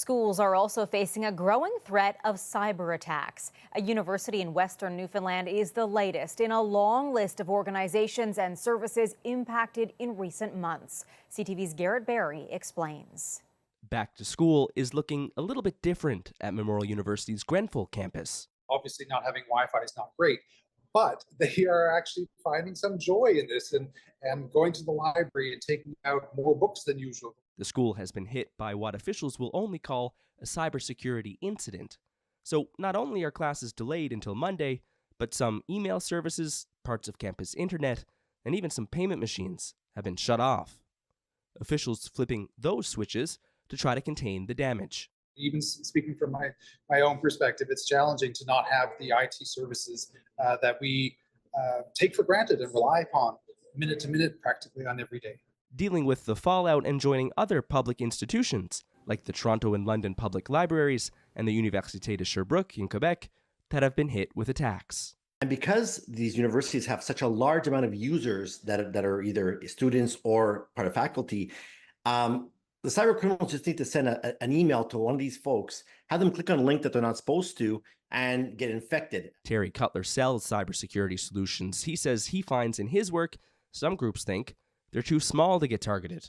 Schools are also facing a growing threat of cyber attacks. A university in western Newfoundland is the latest in a long list of organizations and services impacted in recent months. CTV's Garrett Barry explains. Back to school is looking a little bit different at Memorial University's Grenfell campus. Obviously, not having Wi-Fi is not great, but they are actually finding some joy in this and going to the library and taking out more books than usual. The school has been hit by what officials will only call a cybersecurity incident. So not only are classes delayed until Monday, but some email services, parts of campus internet, and even some payment machines have been shut off. Officials flipping those switches to try to contain the damage. Even speaking from my own perspective, it's challenging to not have the IT services that we take for granted and rely upon minute to minute practically on every day. Dealing with the fallout and joining other public institutions, like the Toronto and London Public Libraries and the Université de Sherbrooke in Quebec, that have been hit with attacks. And because these universities have such a large amount of users that are either students or part of faculty, the cyber criminals just need to send an email to one of these folks, have them click on a link that they're not supposed to, and get infected. Terry Cutler sells cybersecurity solutions. He says he finds in his work, some groups think they're too small to get targeted.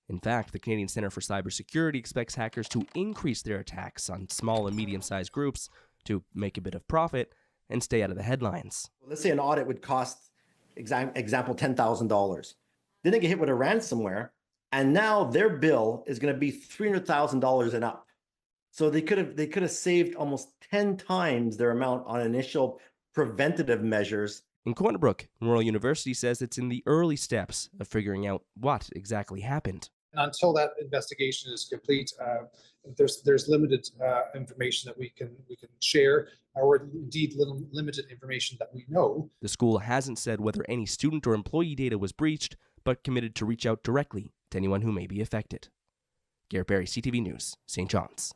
In fact, the Canadian Centre for Cybersecurity expects hackers to increase their attacks on small and medium-sized groups to make a bit of profit and stay out of the headlines. Let's say an audit would cost, example, $10,000. Then they get hit with a ransomware, and now their bill is going to be $300,000 and up. So they could have saved almost 10 times their amount on initial preventative measures. In Corner Brook, Memorial University says it's in the early steps of figuring out what exactly happened. Until that investigation is complete, there's limited information that we can share, or indeed limited information that we know. The school hasn't said whether any student or employee data was breached, but committed to reach out directly to anyone who may be affected. Garrett Barry, CTV News, St. John's.